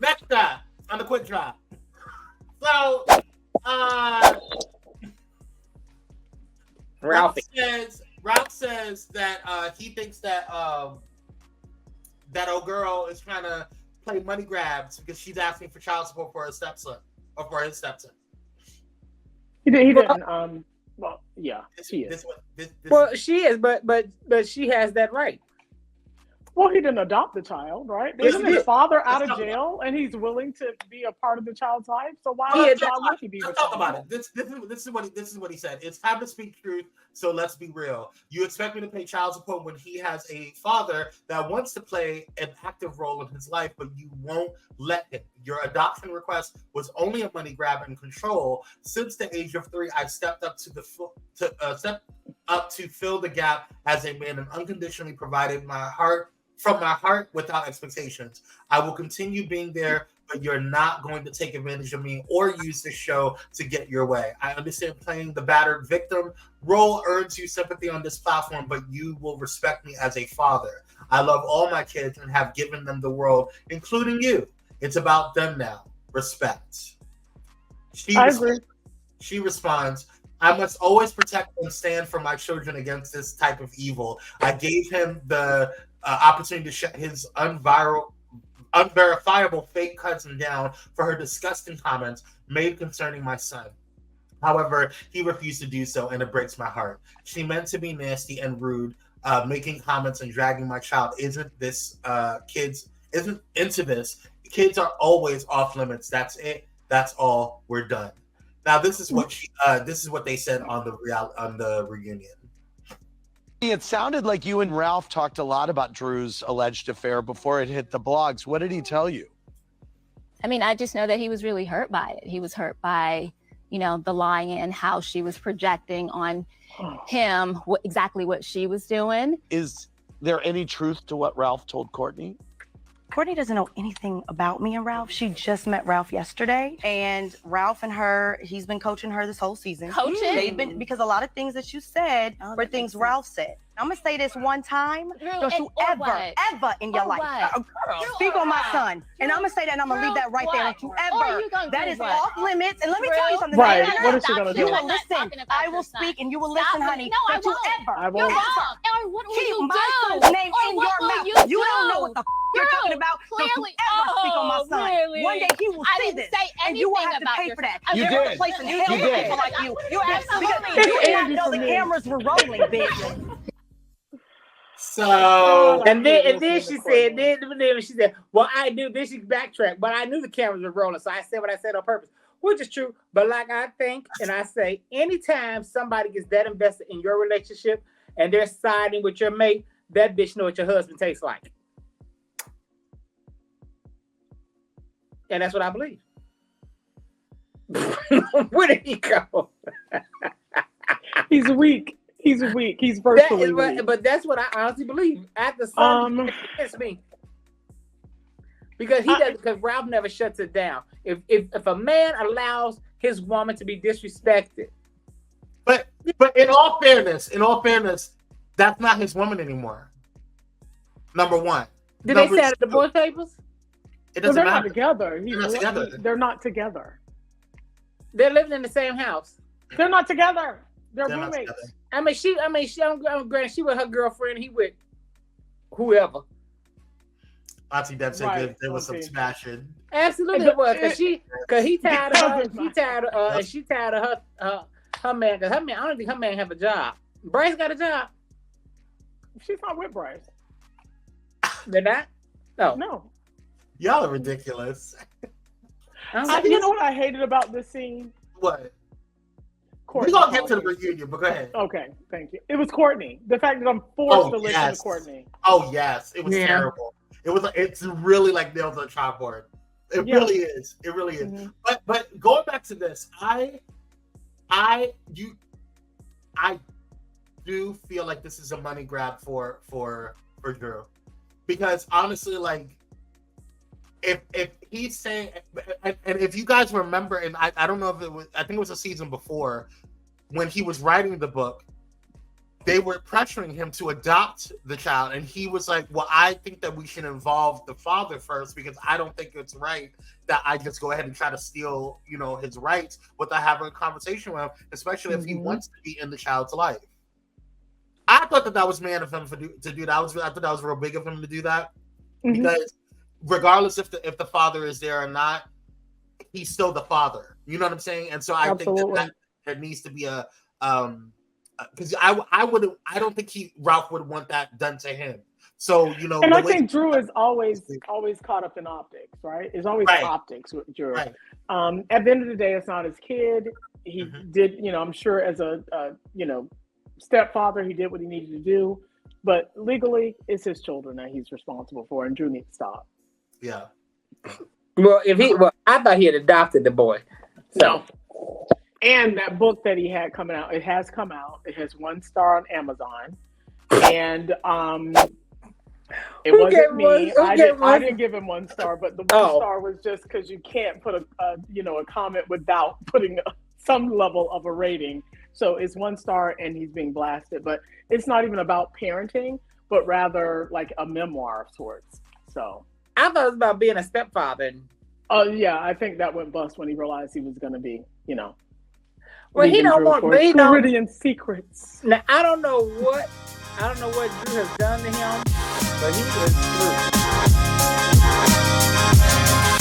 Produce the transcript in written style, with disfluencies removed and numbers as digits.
Next draft on the quick draft. So, Ralphie. Ralph says that he thinks that that old girl is trying to play money grabs because she's asking for child support for her stepson or for his stepson. He didn't. Well, yeah, she is. Well, she is, but she has that right. Well, he didn't adopt the child, right? Yes, Isn't he his did. father out of jail and he's willing to be a part of the child's life? So why would he be with Let's talk someone? about it. This is what he said. It's time to speak truth. So let's be real. You expect me to pay child support when he has a father that wants to play an active role in his life, but you won't let him. Your adoption request was only a money grab and control. Since the age of 3, I stepped up to fill the gap as a man and unconditionally provided from my heart without expectations. I will continue being there, but you're not going to take advantage of me or use this show to get your way. I understand playing the battered victim role earns you sympathy on this platform, but you will respect me as a father. I love all my kids and have given them the world, including you. It's about them now. Respect. I agree. She responds, I must always protect and stand for my children against this type of evil. I gave him the opportunity to shut his unverifiable fake cousin down for her disgusting comments made concerning my son. However, he refused to do so, and it breaks my heart. She meant to be nasty and rude, making comments and dragging my child. Isn't into this. Kids are always off limits. That's it. That's all. We're done. Now, this is what they said on the reunion. It sounded like you and Ralph talked a lot about Drew's alleged affair before it hit the blogs. What did he tell you? I mean, I just know that he was really hurt by it. He was hurt by, the lying and how she was projecting on him exactly what she was doing. Is there any truth to what Ralph told Courtney? Courtney doesn't know anything about me and Ralph. She just met Ralph yesterday, and Ralph and her, he's been coaching her this whole season. Coaching? Because a lot of things that you said were things Ralph said. I'm gonna say this one time. Don't you ever in your life speak on my son. And I'm gonna say that, and I'm gonna leave that right there. Don't you ever. That is off limits. And let me tell you something. Right. What is she gonna do? You will listen. I will speak, and you will listen, honey. No, Don't I won't. you ever. You're wrong. What will Keep you my do? son's name Or in what your will mouth. you don't know do? what the you're talking about. Don't you Clearly. ever speak on my son. Really? One day he will I see didn't this, say and you will have to anything pay about for that. You There was did. a place in hell You for did. people like you. You That's asked because absolutely. you did not Andy know for the me. cameras were rolling, bitch. So And then she said, well, I knew. Then she backtracked, but I knew the cameras were rolling, so I said what I said on purpose, which is true. But like I think, and I say, anytime somebody gets that invested in your relationship and they're siding with your mate, that bitch know what your husband tastes like. And that's what I believe. Where did he go? He's weak. He's weak. He's virtually weak. But that's what I honestly believe. After Sunday, it's me. Because because Ralph never shuts it down. If a man allows his woman to be disrespected. But in all fairness, that's not his woman anymore. Number one. Did they say at the divorce papers? It doesn't They're matter. not together. They're not together. They're not together. They're living in the same house. They're not together. They're Not roommates. together. I'm granted she with her girlfriend, he with whoever. Auntie Deb said Right, there was some okay. smashing. Absolutely it was. Cause he tired of her, and she tired of her man. Cause her man, I don't think her man have a job. Bryce got a job. She's not with Bryce. They're not? No. No. Y'all are ridiculous. You know what I hated about this scene? What? Courtney. We're gonna get to the reunion, but go ahead. Okay, thank you. It was Courtney. The fact that I'm forced to listen to Courtney. Oh yes, it was terrible. It was. It's really like nails on a chalkboard. It really is. It really is. Mm-hmm. But going back to this, I do feel like this is a money grab for Drew, because honestly, like if he's saying, and if you guys remember, and I don't know if it was, I think it was a season before when he was writing the book. they were pressuring him to adopt the child, and he was like, well, I think that we should involve the father first, because I don't think it's right that I just go ahead and try to steal, you know, his rights without having a conversation with him, especially if he wants to be in the child's life. I thought that was man of him to do that. I thought that was real big of him to do that, because regardless if the father is there or not, he's still the father. You know what I'm saying? And so I think that there needs to be a because I don't think Ralph would want that done to him. So, you know, and I think Drew is always caught up in optics, right? It's always optics with Drew. Right. At the end of the day, it's not his kid. He did, you know, I'm sure as a you know, stepfather, he did what he needed to do, but legally, it's his children that he's responsible for, and Drew needs to stop. Yeah. Well, I thought he had adopted the boy. So. And that book that he had coming out, it has come out. It has 1 star on Amazon, and it wasn't me. I didn't give him 1 star, but the 1 star was just because you can't put a comment without putting some level of a rating. So it's 1 star, and he's being blasted. But it's not even about parenting, but rather like a memoir of sorts. So I thought it was about being a stepfather. Oh yeah, I think that went bust when he realized he was going to be, you know. Well, he don't want Floridian secrets. Now I don't know what Drew has done to him, but he is through.